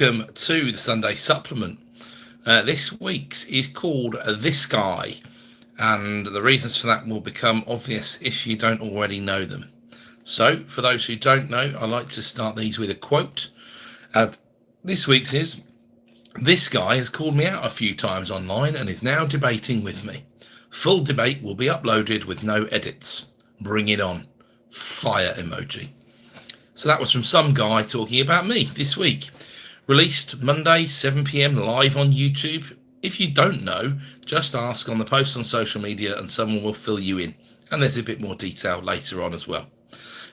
welcome to the Sunday Supplement. This week's is called This Guy, and the reasons for that will become obvious if you don't already know them. So, for those who don't know, I like to start these with a quote. This week's is, "This guy has called me out a few times online and is now debating with me. Full debate will be uploaded with no edits. Bring it on." Fire emoji. So that was from some guy talking about me this week. Released Monday, 7 p.m. live on YouTube. If you don't know, just ask on the post on social media and someone will fill you in. And there's a bit more detail later on as well.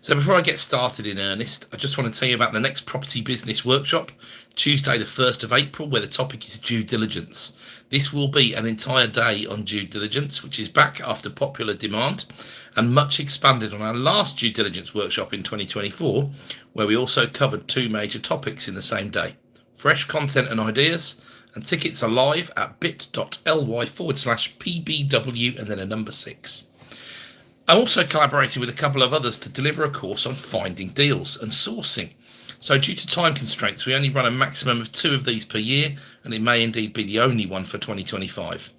So before I get started in earnest, I just want to tell you about the next property business workshop, Tuesday the 1st of April, where the topic is due diligence. This will be an entire day on due diligence, which is back after popular demand and much expanded on our last due diligence workshop in 2024, where we also covered two major topics in the same day. Fresh content and ideas, and tickets are live at bit.ly/PBW and then a number 6. I'm also collaborating with a couple of others to deliver a course on finding deals and sourcing. So due to time constraints, we only run a maximum of 2 of these per year, and it may indeed be the only one for 2025.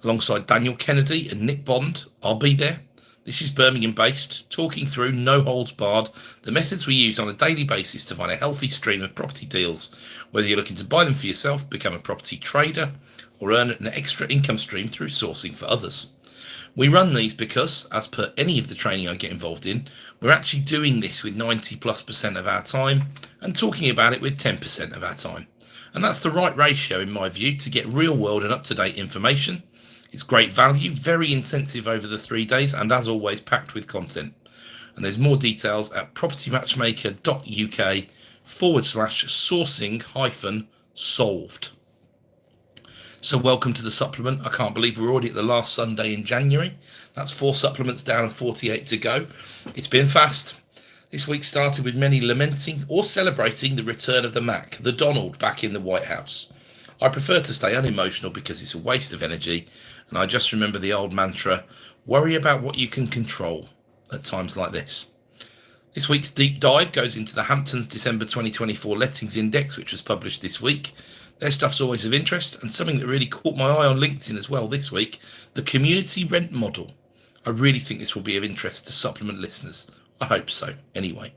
Alongside Daniel Kennedy and Nick Bond, I'll be there. This is Birmingham based, talking through, no holds barred, the methods we use on a daily basis to find a healthy stream of property deals, whether you're looking to buy them for yourself, become a property trader, or earn an extra income stream through sourcing for others. We run these because, as per any of the training I get involved in, we're actually doing this with 90+% of our time and talking about it with 10% of our time. And that's the right ratio in my view to get real world and up-to-date information. It's great value, very intensive over the 3 days, and as always packed with content. And there's more details at propertymatchmaker.uk/sourcing-solved. So welcome to the supplement. I can't believe we're already at the last Sunday in January. That's 4 supplements down and 48 to go. It's been fast. This week started with many lamenting or celebrating the return of the Mac, the Donald, back in the White House. I prefer to stay unemotional because it's a waste of energy, and I just remember the old mantra, worry about what you can control at times like this. This week's deep dive goes into the Hamptons December 2024 Lettings Index, which was published this week. Their stuff's always of interest, and something that really caught my eye on LinkedIn as well this week, the community rent model. I really think this will be of interest to supplement listeners. I hope so, anyway.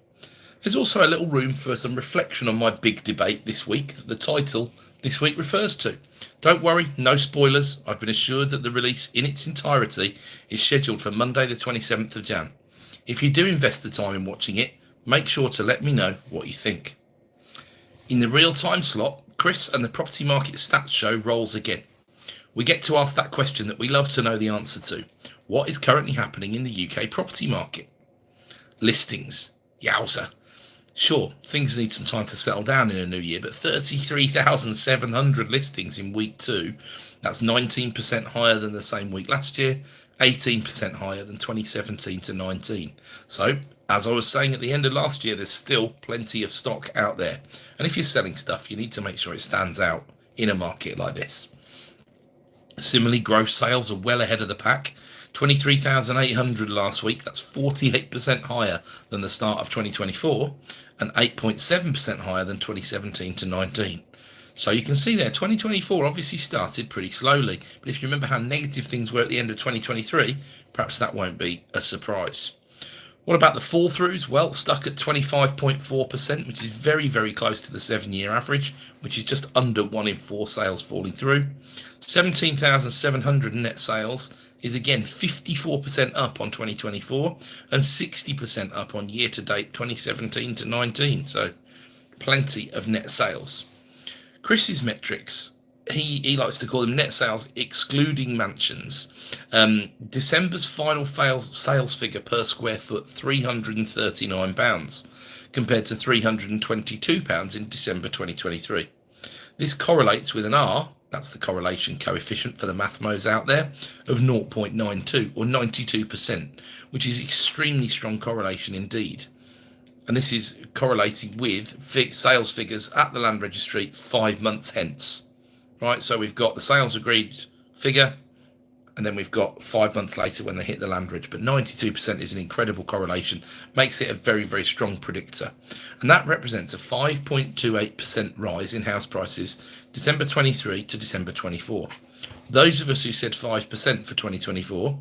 There's also a little room for some reflection on my big debate this week that the title this week refers to. Don't worry, no spoilers. I've been assured that the release in its entirety is scheduled for Monday the 27th of Jan. If you do invest the time in watching it, make sure to let me know what you think. In the real-time slot, Chris and the Property Market Stats Show rolls again. We get to ask that question that we love to know the answer to. What is currently happening in the UK property market? Listings. Yowza. Sure, things need some time to settle down in a new year, but 33,700 listings in week 2. That's 19% higher than the same week last year, 18% higher than 2017 to 19. So, as I was saying at the end of last year, there's still plenty of stock out there. And if you're selling stuff, you need to make sure it stands out in a market like this. Similarly, gross sales are well ahead of the pack. 23,800 last week. That's 48% higher than the start of 2024 and 8.7% higher than 2017 to 19. So you can see there, 2024 obviously started pretty slowly. But if you remember how negative things were at the end of 2023, perhaps that won't be a surprise. What about the fall throughs? Well, stuck at 25.4%, which is very, very close to the 7-year average, which is just under 1 in 4 sales falling through. 17,700 net sales is again 54% up on 2024 and 60% up on year-to-date 2017 to 19. So plenty of net sales. Chris's metrics, he likes to call them net sales excluding mansions. December's final sales figure per square foot, £339 compared to £322 in December 2023. This correlates with an R, that's the correlation coefficient for the mathmos out there, of 0.92 or 92%, which is extremely strong correlation indeed. And this is correlating with sales figures at the land registry 5 months hence. Right, so we've got the sales agreed figure and then we've got 5 months later when they hit the land ridge. But 92% is an incredible correlation, makes it a very, very strong predictor. And that represents a 5.28% rise in house prices December 23 to December 24. Those of us who said 5% for 2024,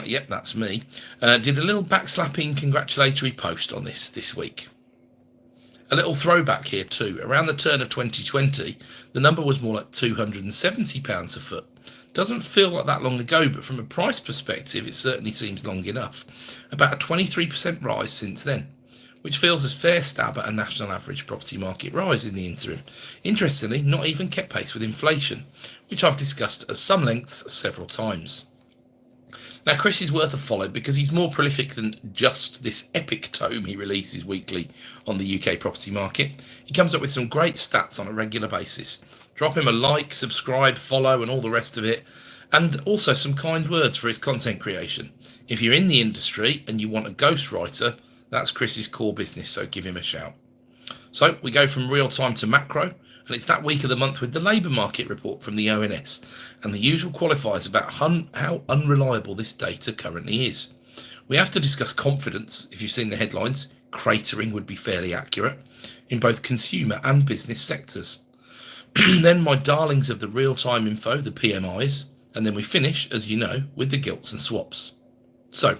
yep, that's me, did a little backslapping congratulatory post on this week. A little throwback here too. Around the turn of 2020, the number was more like £270 a foot. Doesn't feel like that long ago, but from a price perspective, it certainly seems long enough. About a 23% rise since then, which feels as fair stab at a national average property market rise in the interim. Interestingly, not even kept pace with inflation, which I've discussed at some lengths several times. Now, Chris is worth a follow because he's more prolific than just this epic tome he releases weekly on the UK property market. He comes up with some great stats on a regular basis. Drop him a like, subscribe, follow, and all the rest of it. And also some kind words for his content creation. If you're in the industry and you want a ghostwriter, that's Chris's core business, so give him a shout. So we go from real time to macro, and it's that week of the month with the labour market report from the ONS and the usual qualifiers about how unreliable this data currently is. We have to discuss confidence. If you've seen the headlines, cratering would be fairly accurate in both consumer and business sectors. Then my darlings of the real-time info, the PMIs, and then we finish, as you know, with the gilts and swaps. So,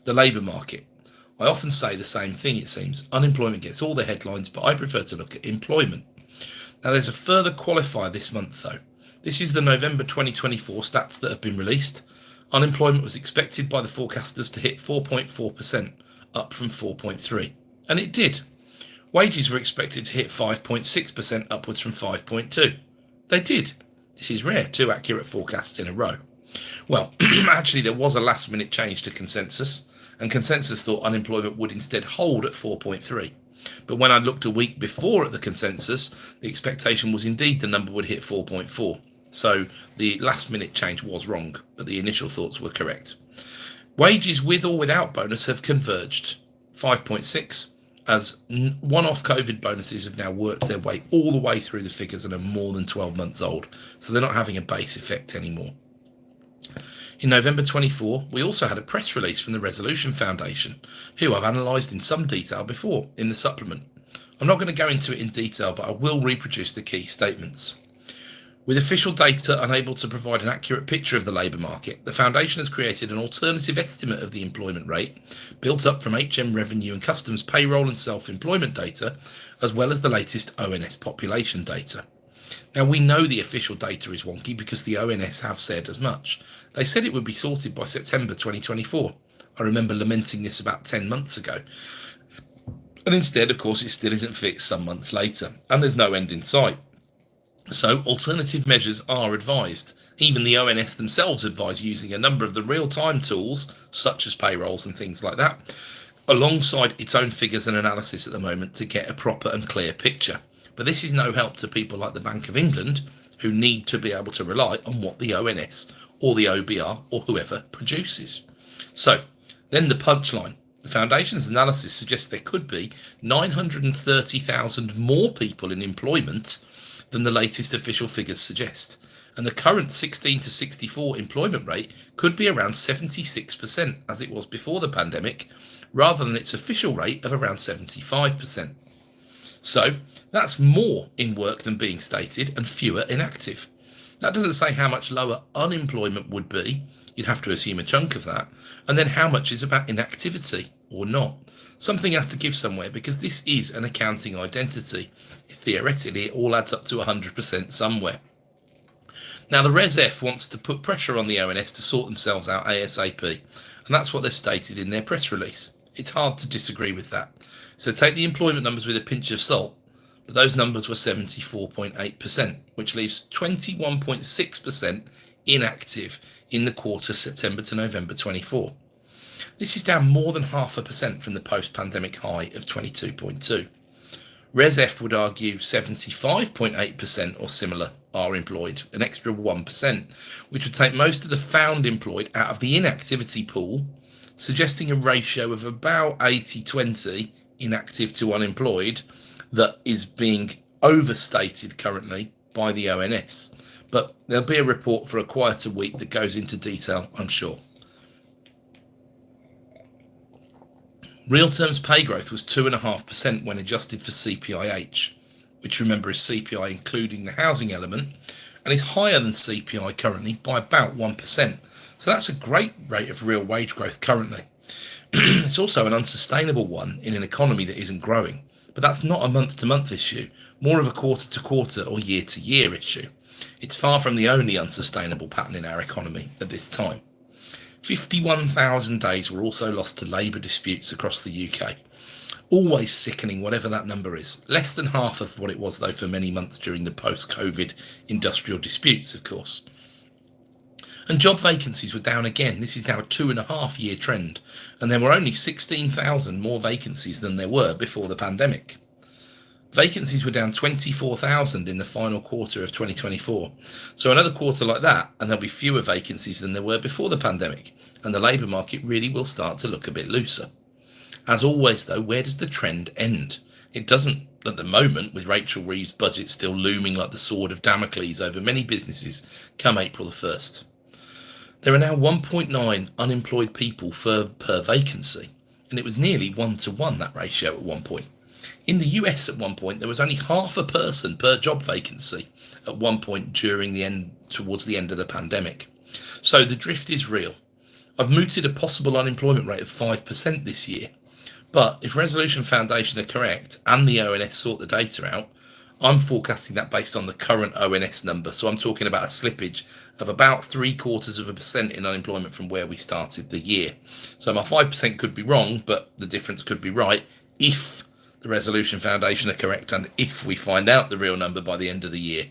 the labour market. I often say the same thing, it seems. Unemployment gets all the headlines, but I prefer to look at employment. Now, there's a further qualifier this month, though. This is the November 2024 stats that have been released. Unemployment was expected by the forecasters to hit 4.4%, up from 4.3%. And it did. Wages were expected to hit 5.6%, upwards from 5.2%. They did. This is rare, 2 accurate forecasts in a row. Well, actually, there was a last-minute change to consensus, and consensus thought unemployment would instead hold at 4.3%. But when I looked a week before at the consensus, the expectation was indeed the number would hit 4.4%. So the last-minute change was wrong, but the initial thoughts were correct. Wages with or without bonus have converged, 5.6%, as one-off COVID bonuses have now worked their way all the way through the figures and are more than 12 months old, so they're not having a base effect anymore. In November 24, we also had a press release from the Resolution Foundation, who I've analysed in some detail before in the supplement. I'm not going to go into it in detail, but I will reproduce the key statements. With official data unable to provide an accurate picture of the labour market, the Foundation has created an alternative estimate of the employment rate, built up from HM revenue and customs payroll and self-employment data, as well as the latest ONS population data. Now, we know the official data is wonky because the ONS have said as much. They said it would be sorted by September 2024. I remember lamenting this about 10 months ago. And instead, of course, it still isn't fixed some months later, and there's no end in sight. So alternative measures are advised. Even the ONS themselves advise using a number of the real-time tools, such as payrolls and things like that, alongside its own figures and analysis at the moment to get a proper and clear picture. But this is no help to people like the Bank of England, who need to be able to rely on what the ONS or the OBR or whoever produces. So, then the punchline. The Foundation's analysis suggests there could be 930,000 more people in employment than the latest official figures suggest. And the current 16 to 64 employment rate could be around 76%, as it was before the pandemic, rather than its official rate of around 75%. So that's more in work than being stated and fewer inactive. That doesn't say how much lower unemployment would be. You'd have to assume a chunk of that. And then how much is about inactivity or not. Something has to give somewhere because this is an accounting identity. Theoretically, it all adds up to 100% somewhere. Now, the ResF wants to put pressure on the ONS to sort themselves out ASAP. And that's what they've stated in their press release. It's hard to disagree with that. So take the employment numbers with a pinch of salt, but those numbers were 74.8%, which leaves 21.6% inactive in the quarter September to November 24. This is down more than 0.5% from the post-pandemic high of 22.2. ResF would argue 75.8% or similar are employed, an extra 1%, which would take most of the found employed out of the inactivity pool, suggesting a ratio of about 80-20 inactive to unemployed that is being overstated currently by the ONS. But there'll be a report for a quieter week that goes into detail, I'm sure. Real terms pay growth was 2.5% when adjusted for CPIH, which remember is CPI including the housing element, and is higher than CPI currently by about 1%. So that's a great rate of real wage growth currently. It's also an unsustainable one in an economy that isn't growing, but that's not a month-to-month issue, more of a quarter-to-quarter or year-to-year issue. It's far from the only unsustainable pattern in our economy at this time. 51,000 days were also lost to labour disputes across the UK. Always sickening, whatever that number is. Less than half of what it was, though, for many months during the post-COVID industrial disputes, of course. And job vacancies were down again. This is now a 2.5-year trend, and there were only 16,000 more vacancies than there were before the pandemic. Vacancies were down 24,000 in the final quarter of 2024. So another quarter like that, and there'll be fewer vacancies than there were before the pandemic, and the labour market really will start to look a bit looser. As always, though, where does the trend end? It doesn't at the moment, with Rachel Reeves' budget still looming like the sword of Damocles over many businesses come April the 1st. There are now 1.9 unemployed people per vacancy, and it was nearly 1-to-1, that ratio, at one point. In the US at one point, there was only half a person per job vacancy at one point towards the end of the pandemic. So the drift is real. I've mooted a possible unemployment rate of 5% this year. But if Resolution Foundation are correct and the ONS sort the data out, I'm forecasting that based on the current ONS number. So I'm talking about a slippage of about 0.75% in unemployment from where we started the year. So my 5% could be wrong, but the difference could be right if the Resolution Foundation are correct and if we find out the real number by the end of the year.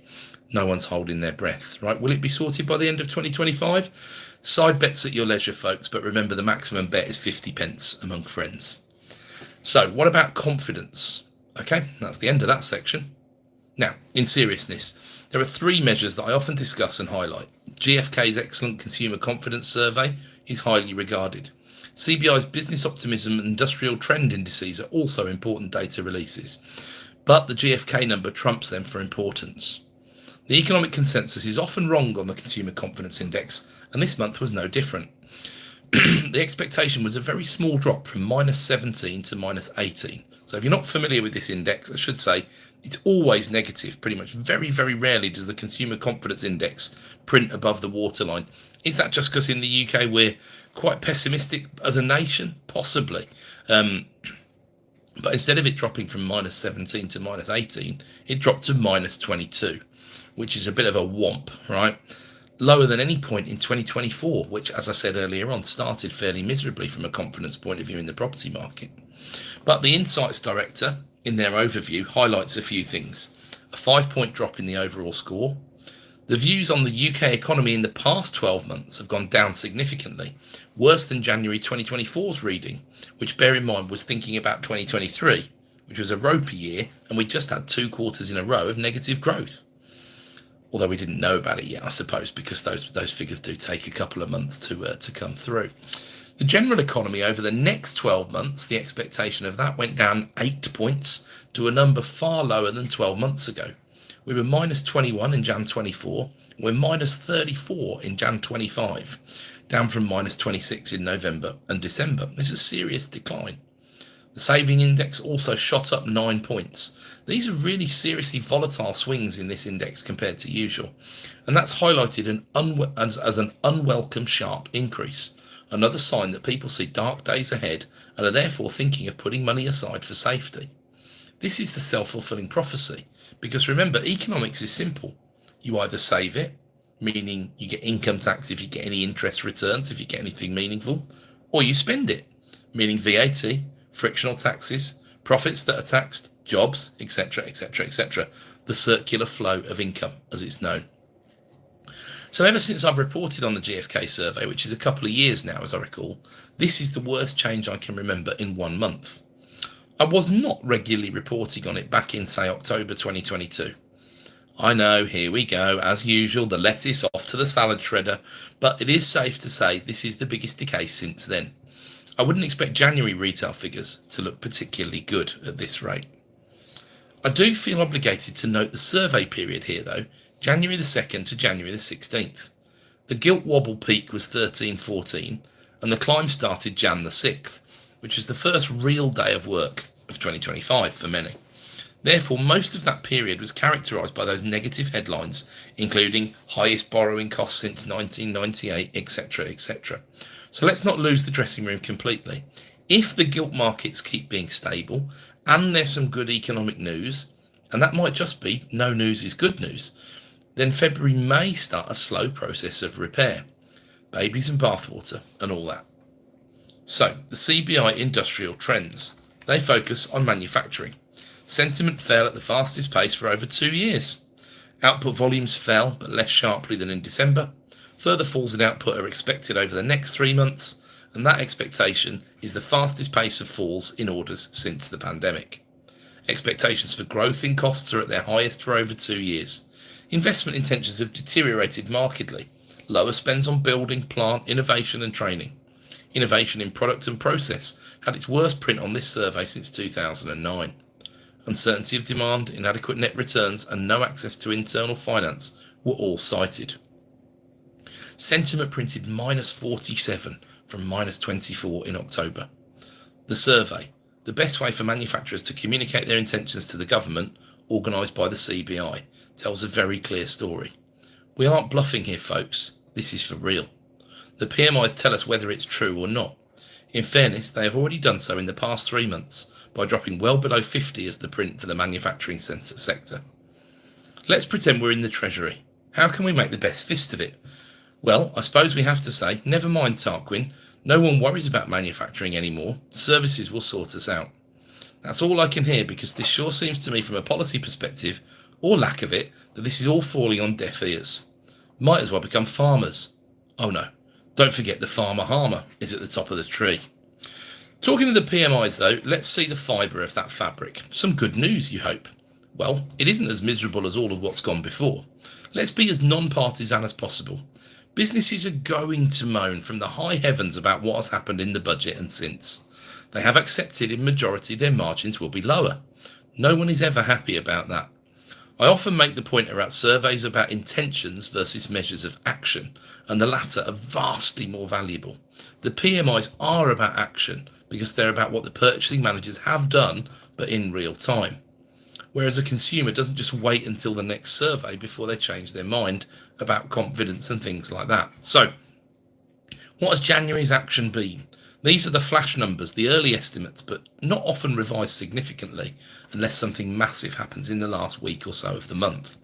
No one's holding their breath, right? Will it be sorted by the end of 2025? Side bets at your leisure, folks, but remember the maximum bet is 50p among friends. So what about confidence? Okay, that's the end of that section. Now, in seriousness, there are 3 measures that I often discuss and highlight. GfK's excellent consumer confidence survey is highly regarded. CBI's business optimism and industrial trend indices are also important data releases, but the GfK number trumps them for importance. The economic consensus is often wrong on the consumer confidence index, and this month was no different. The expectation was a very small drop from -17 to -18. So if you're not familiar with this index, I should say it's always negative. Pretty much very, very rarely does the consumer confidence index print above the waterline. Is that just because in the UK we're quite pessimistic as a nation? Possibly. But instead of it dropping from -17 to -18, it dropped to -22, which is a bit of a whomp, right? Lower than any point in 2024, which, as I said earlier on, started fairly miserably from a confidence point of view in the property market. But the Insights Director, in their overview, highlights a few things. A 5-point drop in the overall score. The views on the UK economy in the past 12 months have gone down significantly, worse than January 2024's reading, which, bear in mind, was thinking about 2023, which was a ropey year, and we just had 2 quarters in a row of negative growth. Although we didn't know about it yet, I suppose, because those figures do take a couple of months to come through. The general economy over the next 12 months, the expectation of that went down 8 points to a number far lower than 12 months ago. We were -21 in Jan 24, we're -34 in Jan 25, down from -26 in November and December. This is a serious decline. The saving index also shot up 9 points. These are really seriously volatile swings in this index compared to usual, and that's highlighted as an unwelcome sharp increase. Another sign that people see dark days ahead and are therefore thinking of putting money aside for safety. This is the self-fulfilling prophecy, because remember, economics is simple. You either save it, meaning you get income tax if you get any interest returns, if you get anything meaningful, or you spend it, meaning VAT, frictional taxes, profits that are taxed, jobs, etc., etc., etc. The circular flow of income, as it's known. So ever since I've reported on the GfK survey, which is a couple of years now, as I recall, this is the worst change I can remember in 1 month. I was not regularly reporting on it back in, say, October 2022. I know, here we go, as usual, the lettuce off to the salad shredder, but it is safe to say this is the biggest decay since then. I wouldn't expect January retail figures to look particularly good at this rate. I do feel obligated to note the survey period here though, January the 2nd to January the 16th. The gilt wobble peak was 13-14 and the climb started Jan the 6th, which is the first real day of work of 2025 for many. Therefore, most of that period was characterised by those negative headlines, including highest borrowing costs since 1998, etc, etc. So let's not lose the dressing room completely. If the gilt markets keep being stable and there's some good economic news, and that might just be no news is good news, then February may start a slow process of repair. Babies and bathwater and all that. So, the CBI industrial trends. They focus on manufacturing. Sentiment fell at the fastest pace for over 2 years. Output volumes fell, but less sharply than in December. Further falls in output are expected over the next 3 months, and that expectation is the fastest pace of falls in orders since the pandemic. Expectations for growth in costs are at their highest for over 2 years. Investment intentions have deteriorated markedly. Lower spends on building, plant, innovation and training. Innovation in product and process had its worst print on this survey since 2009. Uncertainty of demand, inadequate net returns and no access to internal finance were all cited. Sentiment printed -47 from -24 in October. The survey, the best way for manufacturers to communicate their intentions to the government, organised by the CBI, tells a very clear story. We aren't bluffing here, folks. This is for real. The PMIs tell us whether it's true or not. In fairness, they have already done so in the past 3 months by dropping well below 50 as the print for the manufacturing sector. Let's pretend we're in the Treasury. How can we make the best fist of it? Well, I suppose we have to say, never mind Tarquin, no one worries about manufacturing anymore. Services will sort us out. That's all I can hear, because this sure seems to me from a policy perspective, or lack of it, that this is all falling on deaf ears. Might as well become farmers. Oh no, don't forget the farmer harmer is at the top of the tree. Talking of the PMIs though, let's see the fibre of that fabric. Some good news, you hope. Well, it isn't as miserable as all of what's gone before. Let's be as non-partisan as possible. Businesses are going to moan from the high heavens about what has happened in the budget and since. They have accepted in majority their margins will be lower. No one is ever happy about that. I often make the point about surveys about intentions versus measures of action, and the latter are vastly more valuable. The PMIs are about action because they're about what the purchasing managers have done, but in real time. Whereas a consumer doesn't just wait until the next survey before they change their mind about confidence and things like that. So, what has January's action been? These are the flash numbers, the early estimates, but not often revised significantly unless something massive happens in the last week or so of the month.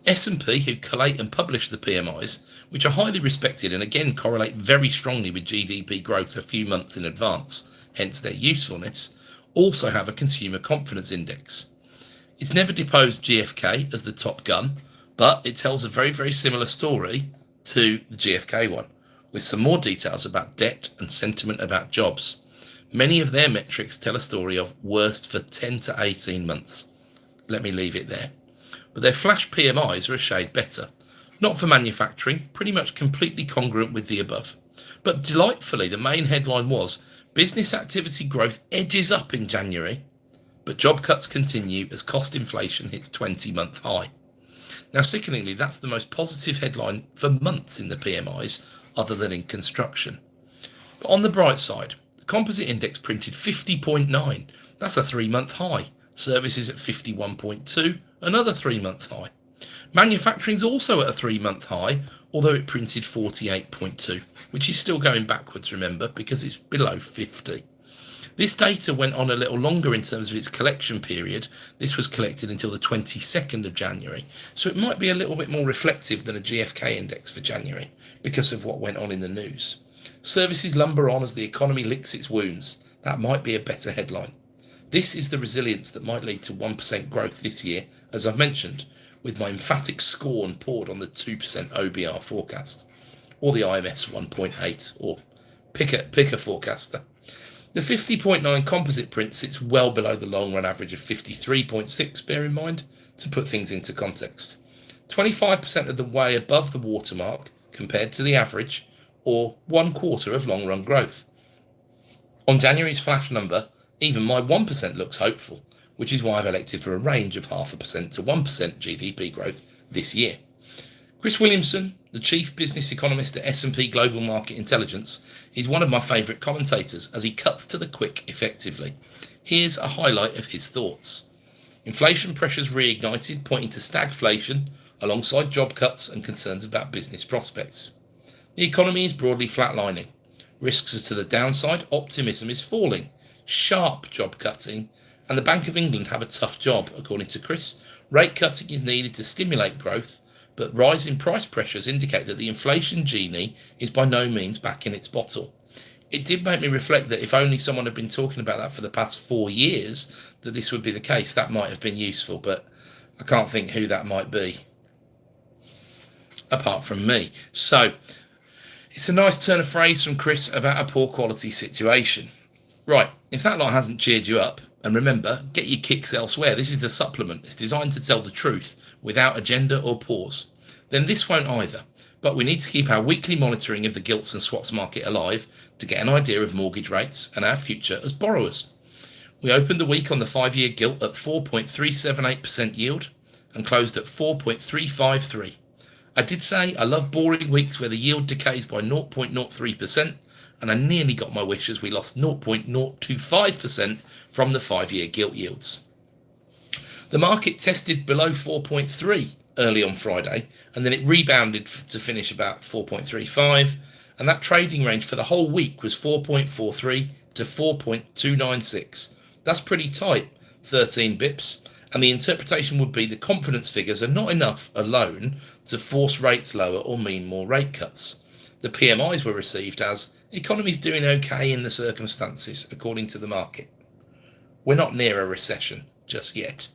S&P, who collate and publish the PMIs, which are highly respected and again correlate very strongly with GDP growth a few months in advance, hence their usefulness, also have a consumer confidence index. It's never deposed GFK as the top gun, but it tells a very, very similar story to the GFK one, with some more details about debt and sentiment about jobs. Many of their metrics tell a story of worst for 10 to 18 months. Let me leave it there. But their flash PMIs are a shade better. Not for manufacturing, pretty much completely congruent with the above. But delightfully, the main headline was, business activity growth edges up in January, but job cuts continue as cost inflation hits 20-month high. Now, sickeningly, that's the most positive headline for months in the PMIs, other than in construction. But on the bright side, the composite index printed 50.9. That's a 3-month high. Services at 51.2, another 3-month high. Manufacturing's also at a 3-month high, although it printed 48.2, which is still going backwards, remember, because it's below 50. This data went on a little longer in terms of its collection period. This was collected until the 22nd of January, so it might be a little bit more reflective than a GFK index for January because of what went on in the news. Services lumber on as the economy licks its wounds. That might be a better headline. This is the resilience that might lead to 1% growth this year, as I've mentioned, with my emphatic scorn poured on the 2% OBR forecast, or the IMF's 1.8, or pick a forecaster. The 50.9 composite print sits well below the long-run average of 53.6, bear in mind, to put things into context. 25% of the way above the watermark compared to the average, or 1/4 of long-run growth. On January's flash number, even my 1% looks hopeful, which is why I've elected for a range of 0.5% to 1% GDP growth this year. Chris Williamson, the chief business economist at S&P Global Market Intelligence, is one of my favourite commentators as he cuts to the quick effectively. Here's a highlight of his thoughts. Inflation pressures reignited, pointing to stagflation alongside job cuts and concerns about business prospects. The economy is broadly flatlining. Risks as to the downside, optimism is falling. Sharp job cutting, and the Bank of England have a tough job, according to Chris. Rate cutting is needed to stimulate growth, but rising price pressures indicate that the inflation genie is by no means back in its bottle. It did make me reflect that if only someone had been talking about that for the past 4 years, that this would be the case, that might have been useful, but I can't think who that might be, apart from me. So, it's a nice turn of phrase from Chris about a poor quality situation. Right, if that lot hasn't cheered you up, and remember, get your kicks elsewhere. This is the supplement. It's designed to tell the truth without agenda or pause. Then this won't either. But we need to keep our weekly monitoring of the gilts and swaps market alive to get an idea of mortgage rates and our future as borrowers. We opened the week on the 5-year gilt at 4.378% yield and closed at 4.353. I did say I love boring weeks where the yield decays by 0.03%, and I nearly got my wish as we lost 0.025% from the 5-year gilt yields. The market tested below 4.3 early on Friday, and then it rebounded to finish about 4.35, and that trading range for the whole week was 4.43 to 4.296. That's pretty tight, 13 bips, and the interpretation would be the confidence figures are not enough alone to force rates lower or mean more rate cuts. The PMIs were received as economy's doing okay in the circumstances, according to the market. We're not near a recession just yet.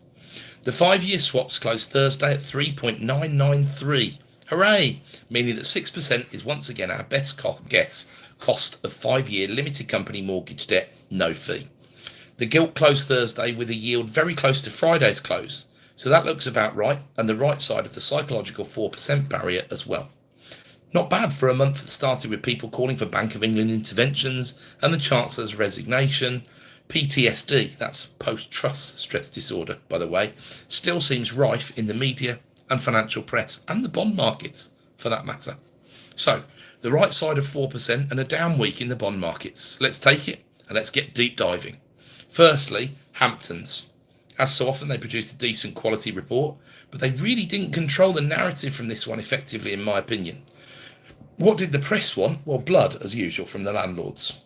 The 5-year swaps closed Thursday at 3.993. Hooray! Meaning that 6% is once again our best guess cost of 5-year limited company mortgage debt, no fee. The gilt closed Thursday with a yield very close to Friday's close, so that looks about right, and the right side of the psychological 4% barrier as well. Not bad for a month that started with people calling for Bank of England interventions and the Chancellor's resignation. PTSD, that's post-trust stress disorder, by the way, still seems rife in the media and financial press and the bond markets, for that matter. So, the right side of 4% and a down week in the bond markets. Let's take it and let's get deep diving. Firstly, Hamptons. As so often, they produced a decent quality report, but they really didn't control the narrative from this one effectively, in my opinion. What did the press want? Well, blood, as usual, from the landlords.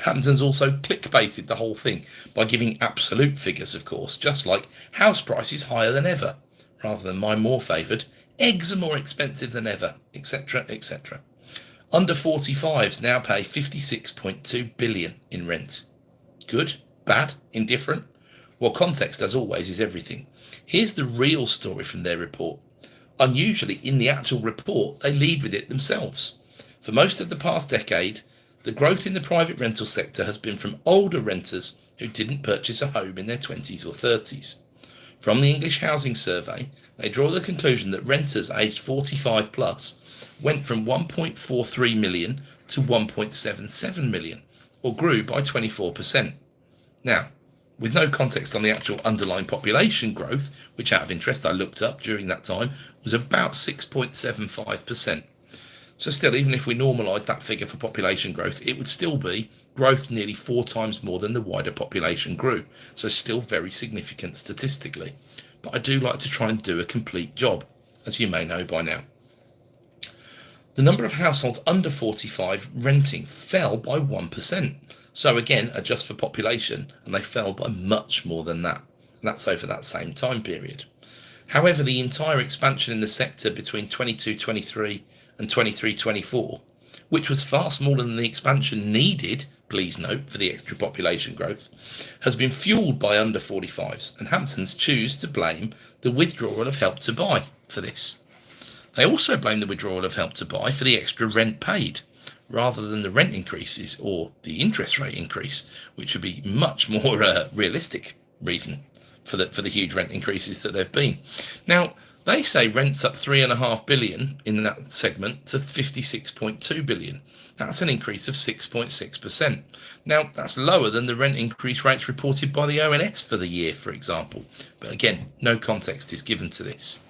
Hamptons also clickbaited the whole thing by giving absolute figures, of course, just like house prices higher than ever, rather than my more favoured, eggs are more expensive than ever, etc., etc. Under 45s now pay 56.2 billion in rent. Good, bad, indifferent? Well, context, as always, is everything. Here's the real story from their report. Unusually, in the actual report, they lead with it themselves. For most of the past decade, the growth in the private rental sector has been from older renters who didn't purchase a home in their 20s or 30s. From the English Housing Survey, they draw the conclusion that renters aged 45 plus went from 1.43 million to 1.77 million, or grew by 24%. Now, with no context on the actual underlying population growth, which out of interest I looked up during that time, was about 6.75%. So still, even if we normalise that figure for population growth, it would still be growth nearly 4 times more than the wider population grew. So still very significant statistically. But I do like to try and do a complete job, as you may know by now. The number of households under 45 renting fell by 1%. So again, adjust for population, and they fell by much more than that. And that's over that same time period. However, the entire expansion in the sector between 22-23 and 23-24, which was far smaller than the expansion needed, please note, for the extra population growth, has been fueled by under 45s, and Hamptons choose to blame the withdrawal of Help to Buy for this. They also blame the withdrawal of Help to Buy for the extra rent paid, rather than the rent increases or the interest rate increase, which would be much more realistic reason for the huge rent increases that there have been. Now, They say rent's up 3.5 billion in that segment to 56.2 billion. That's an increase of 6.6%. Now, that's lower than the rent increase rates reported by the ONS for the year, for example. But again, no context is given to this.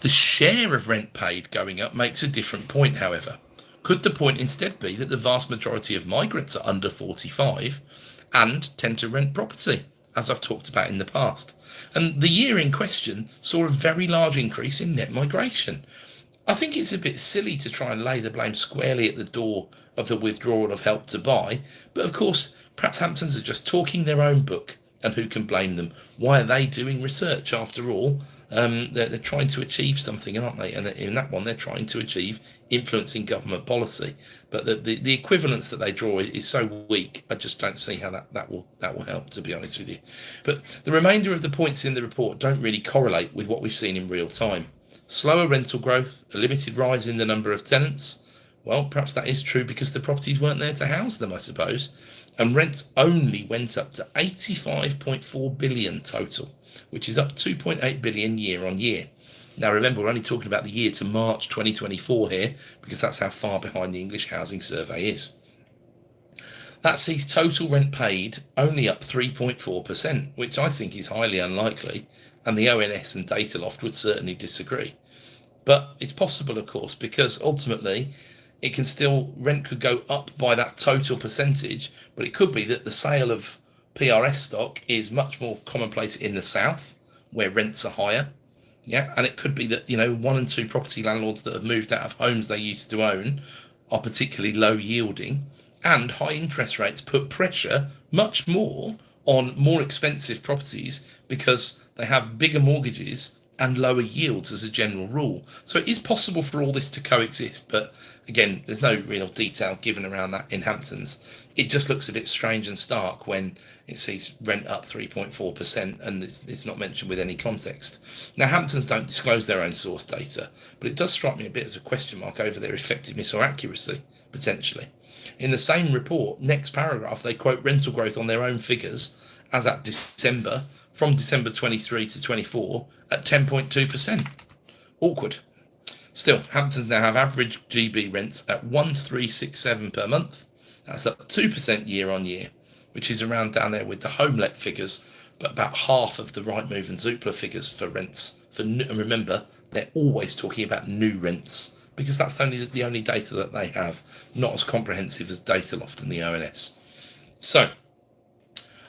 The share of rent paid going up makes a different point, however. Could the point instead be that the vast majority of migrants are under 45 and tend to rent property, as I've talked about in the past? And the year in question saw a very large increase in net migration. I think it's a bit silly to try and lay the blame squarely at the door of the withdrawal of Help to Buy, but of course, perhaps Hamptons are just talking their own book, and who can blame them? Why are they doing research after all? They're trying to achieve something, aren't they? And in that one, they're trying to achieve influencing government policy. But the equivalence that they draw is so weak, I just don't see how that will help, to be honest with you. But the remainder of the points in the report don't really correlate with what we've seen in real time. Slower rental growth, a limited rise in the number of tenants. Well, perhaps that is true because the properties weren't there to house them, I suppose. And rents only went up to 85.4 billion total, which is up 2.8 billion year on year. Now remember, we're only talking about the year to March 2024 here, because that's how far behind the English Housing Survey is. That sees total rent paid only up 3.4%, which I think is highly unlikely, and the ONS and Dataloft would certainly disagree. But it's possible, of course, because ultimately it can still, rent could go up by that total percentage, but it could be that the sale of PRS stock is much more commonplace in the south, where rents are higher. Yeah, and it could be that, 1 and 2 property landlords that have moved out of homes they used to own are particularly low yielding, and high interest rates put pressure much more on more expensive properties because they have bigger mortgages and lower yields as a general rule. So it is possible for all this to coexist, but again, there's no real detail given around that in Hamptons. It just looks a bit strange and stark when it sees rent up 3.4% and it's not mentioned with any context. Now, Hamptons don't disclose their own source data, but it does strike me a bit as a question mark over their effectiveness or accuracy, potentially. In the same report, next paragraph, they quote rental growth on their own figures as at December, from December 23 to 24, at 10.2%. Awkward. Still, Hamptons now have average GB rents at 1,367 per month. That's up 2% year on year, which is around down there with the home let figures, but about half of the Rightmove and Zoopla figures for rents. And remember, they're always talking about new rents, because that's the only data that they have, not as comprehensive as Dataloft and the ONS. So,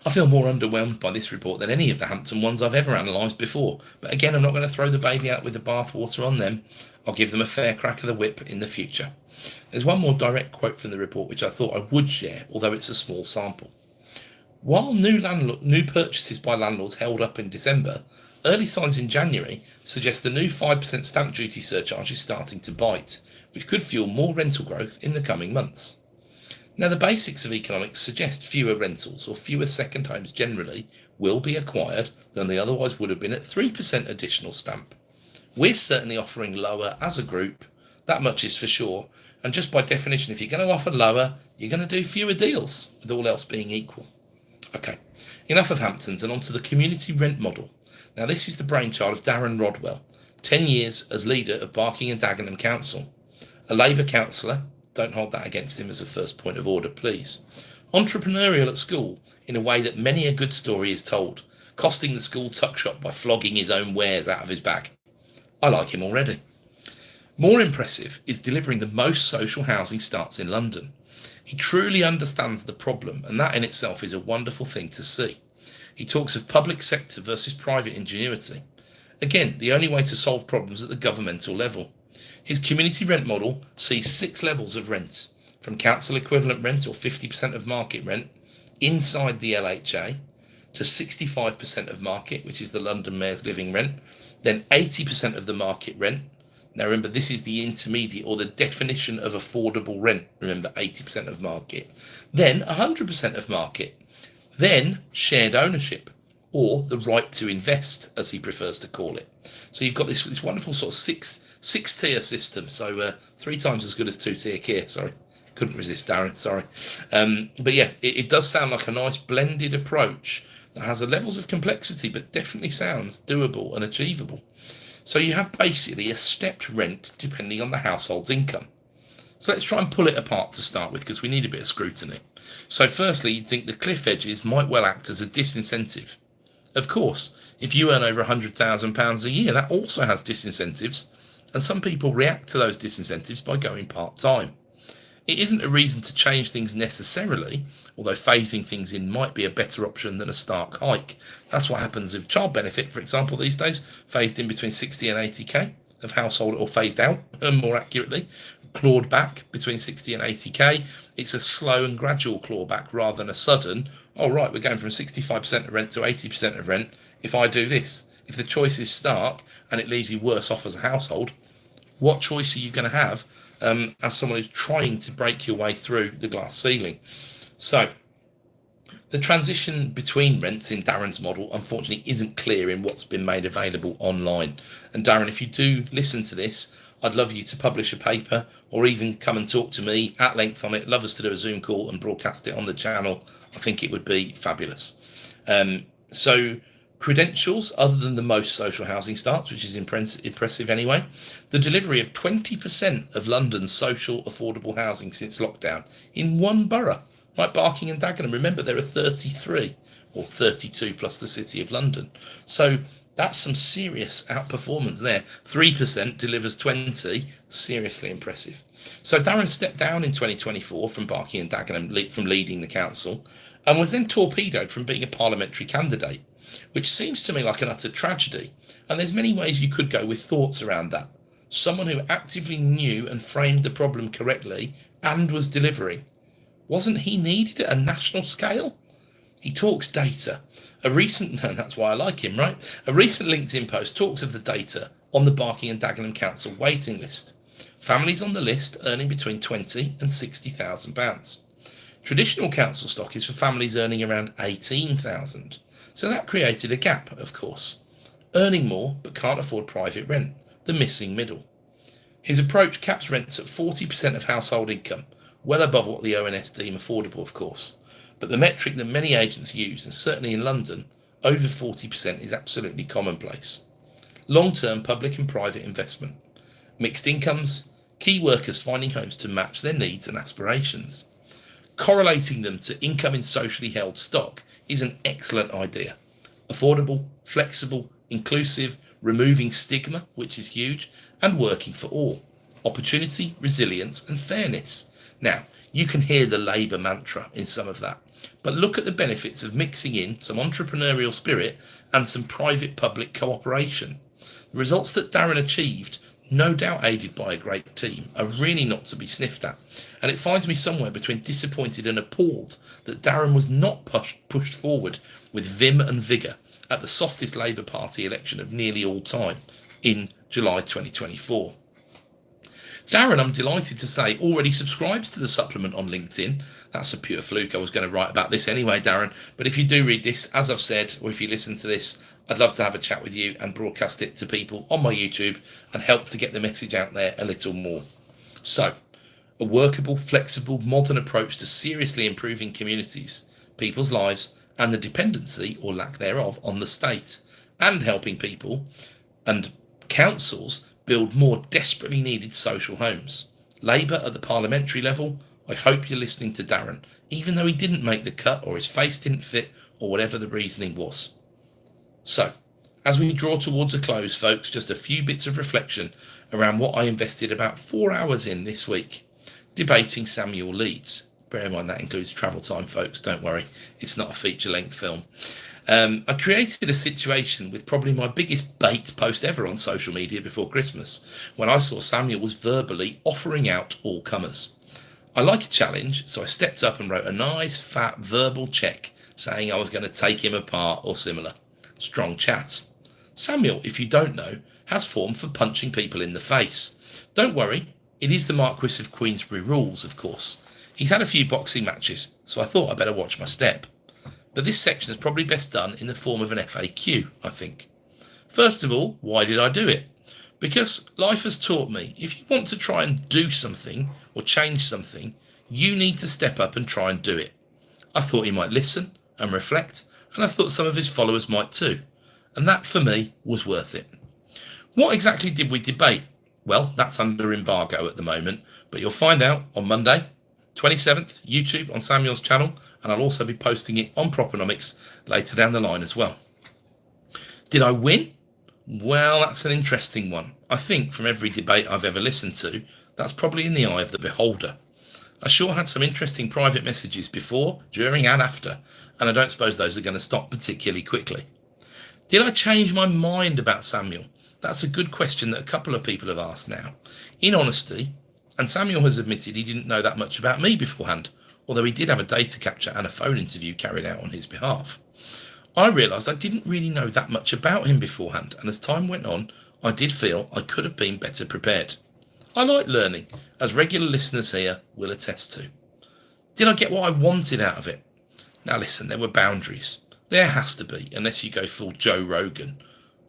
I feel more underwhelmed by this report than any of the Hampton ones I've ever analysed before. But again, I'm not going to throw the baby out with the bathwater on them. I'll give them a fair crack of the whip in the future. There's one more direct quote from the report which I thought I would share, although it's a small sample. While new purchases by landlords held up in December, early signs in January suggest the new 5% stamp duty surcharge is starting to bite, which could fuel more rental growth in the coming months. Now, the basics of economics suggest fewer rentals or fewer second homes generally will be acquired than they otherwise would have been at 3% additional stamp. We're certainly offering lower as a group, that much is for sure, and just by definition, if you're going to offer lower, you're going to do fewer deals, with all else being equal. Okay, enough of Hamptons and onto the community rent model. Now, this is the brainchild of Darren Rodwell, 10 years as leader of Barking and Dagenham Council. A Labour councillor, don't hold that against him as a first point of order, please. Entrepreneurial at school, in a way that many a good story is told, costing the school tuck shop by flogging his own wares out of his bag. I like him already. More impressive is delivering the most social housing starts in London. He truly understands the problem, and that in itself is a wonderful thing to see. He talks of public sector versus private ingenuity. Again, the only way to solve problems at the governmental level. His community rent model sees 6 levels of rent, from council equivalent rent or 50% of market rent inside the LHA, to 65% of market, which is the London Mayor's living rent, then 80% of the market rent. Now remember, this is the intermediate or the definition of affordable rent. Remember, 80% of market. Then 100% of market. Then shared ownership, or the right to invest, as he prefers to call it. So you've got this wonderful sort of six-tier system. So 3 times as good as 2-tier Kia. Sorry, couldn't resist, Darren. Sorry. But yeah, it does sound like a nice blended approach that has a levels of complexity, but definitely sounds doable and achievable. So you have basically a stepped rent depending on the household's income. So let's try and pull it apart to start with, because we need a bit of scrutiny. So firstly, you'd think the cliff edges might well act as a disincentive. Of course, if you earn over £100,000 a year, that also has disincentives, and some people react to those disincentives by going part-time. It isn't a reason to change things necessarily, although phasing things in might be a better option than a stark hike. That's what happens with child benefit, for example, these days, phased in between 60 and 80k of household, or phased out, more accurately, clawed back between 60 and 80k. It's a slow and gradual clawback rather than a sudden, oh right, we're going from 65% of rent to 80% of rent if I do this. If the choice is stark and it leaves you worse off as a household, what choice are you going to have as someone who's trying to break your way through the glass ceiling? So the transition between rents in Darren's model unfortunately isn't clear in what's been made available online. And Darren, if you do listen to this, I'd love you to publish a paper or even come and talk to me at length on it. Love us to do a Zoom call and broadcast it on the channel. I think it would be fabulous. So credentials, other than the most social housing starts, which is impressive anyway, the delivery of 20% of London's social affordable housing since lockdown in one borough, like Barking and Dagenham. Remember, there are 33 or 32 plus the City of London. So that's some serious outperformance there. 3% delivers 20, seriously impressive. So Darren stepped down in 2024 from Barking and Dagenham from leading the council, and was then torpedoed from being a parliamentary candidate, which seems to me like an utter tragedy. And there's many ways you could go with thoughts around that. Someone who actively knew and framed the problem correctly and was delivering. Wasn't he needed at a national scale? He talks data. And that's why I like him, right? A recent LinkedIn post talks of the data on the Barking and Dagenham Council waiting list. Families on the list earning between £20,000 and £60,000. Traditional council stock is for families earning around £18,000. So that created a gap, of course. Earning more but can't afford private rent, the missing middle. His approach caps rents at 40% of household income, well above what the ONS deem affordable, of course. But the metric that many agents use, and certainly in London, over 40% is absolutely commonplace. Long-term public and private investment. Mixed incomes, key workers finding homes to match their needs and aspirations. Correlating them to income in socially held stock is an excellent idea. Affordable, flexible, inclusive, removing stigma, which is huge, and working for all. Opportunity, resilience and fairness. Now, you can hear the Labour mantra in some of that, but look at the benefits of mixing in some entrepreneurial spirit and some private-public cooperation. The results that Darren achieved, no doubt aided by a great team, are really not to be sniffed at, and it finds me somewhere between disappointed and appalled that Darren was not pushed forward with vim and vigour at the softest Labour Party election of nearly all time in July 2024. Darren, I'm delighted to say, already subscribes to the supplement on LinkedIn. That's a pure fluke. I was going to write about this anyway, Darren. But if you do read this, as I've said, or if you listen to this, I'd love to have a chat with you and broadcast it to people on my YouTube and help to get the message out there a little more. So, a workable, flexible, modern approach to seriously improving communities, people's lives, and the dependency, or lack thereof, on the state, and helping people and councils build more desperately needed social homes. Labour at the parliamentary level, I hope you're listening to Darren, even though he didn't make the cut or his face didn't fit or whatever the reasoning was. So, as we draw towards a close, folks, just a few bits of reflection around what I invested about 4 hours in this week, debating Samuel Leeds. Bear in mind that includes travel time, folks, don't worry, it's not a feature-length film. I created a situation with probably my biggest bait post ever on social media before Christmas, when I saw Samuel was verbally offering out all comers. I like a challenge, so I stepped up and wrote a nice fat verbal check saying I was going to take him apart or similar. Strong chat. Samuel, if you don't know, has form for punching people in the face. Don't worry, it is the Marquis of Queensberry rules, of course. He's had a few boxing matches, so I thought I'd better watch my step. But this section is probably best done in the form of an FAQ, I think. First of all, why did I do it? Because life has taught me, if you want to try and do something or change something, you need to step up and try and do it. I thought he might listen and reflect, and I thought some of his followers might too. And that, for me, was worth it. What exactly did we debate? Well, that's under embargo at the moment, but you'll find out on Monday, 27th, YouTube on Samuel's channel, and I'll also be posting it on Propenomix later down the line as well. Did I win? Well, that's an interesting one. I think from every debate I've ever listened to, that's probably in the eye of the beholder. I sure had some interesting private messages before, during and after, and I don't suppose those are going to stop particularly quickly. Did I change my mind about Samuel? That's a good question that a couple of people have asked now. In honesty, and Samuel has admitted he didn't know that much about me beforehand, although he did have a data capture and a phone interview carried out on his behalf. I realised I didn't really know that much about him beforehand, and as time went on, I did feel I could have been better prepared. I like learning, as regular listeners here will attest to. Did I get what I wanted out of it? Now listen, there were boundaries. There has to be, unless you go full Joe Rogan.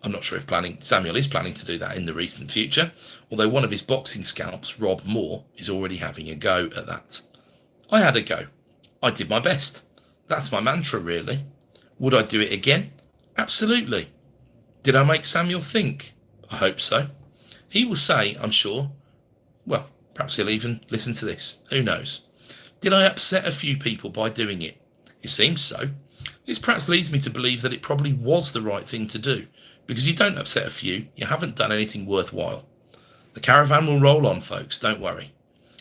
I'm not sure if Samuel is planning to do that in the recent future, although one of his boxing scalps, Rob Moore, is already having a go at that. I had a go. I did my best. That's my mantra, really. Would I do it again? Absolutely. Did I make Samuel think? I hope so. He will say, I'm sure, well, perhaps he'll even listen to this. Who knows? Did I upset a few people by doing it? It seems so. This perhaps leads me to believe that it probably was the right thing to do, because you don't upset a few, you haven't done anything worthwhile. The caravan will roll on, folks, don't worry.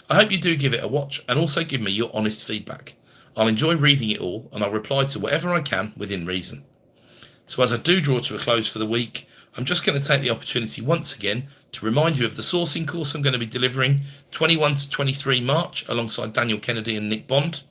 I hope you do give it a watch and also give me your honest feedback. I'll enjoy reading it all and I'll reply to whatever I can within reason. So as I do draw to a close for the week, I'm just going to take the opportunity once again to remind you of the sourcing course I'm going to be delivering 21 to 23 March alongside Daniel Kennedy and Nick Bond.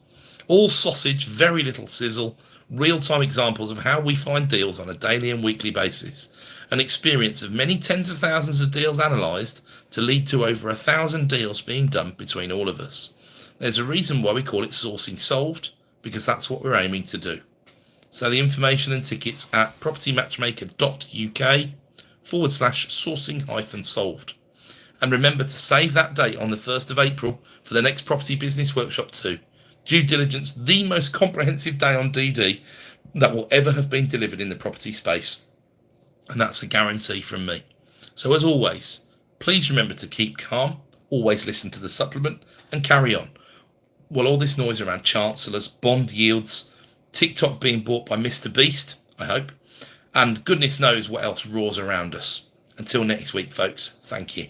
All sausage, very little sizzle, real-time examples of how we find deals on a daily and weekly basis, an experience of many tens of thousands of deals analysed to lead to over 1,000 deals being done between all of us. There's a reason why we call it Sourcing Solved, because that's what we're aiming to do. So the information and tickets at propertymatchmaker.uk/sourcing-solved. And remember to save that date on the 1st of April for the next Property Business Workshop 2. Due diligence, the most comprehensive day on DD that will ever have been delivered in the property space. And that's a guarantee from me. So as always, please remember to keep calm, always listen to the supplement and carry on. Well, all this noise around chancellors, bond yields, TikTok being bought by Mr. Beast, I hope, and goodness knows what else roars around us. Until next week, folks, thank you.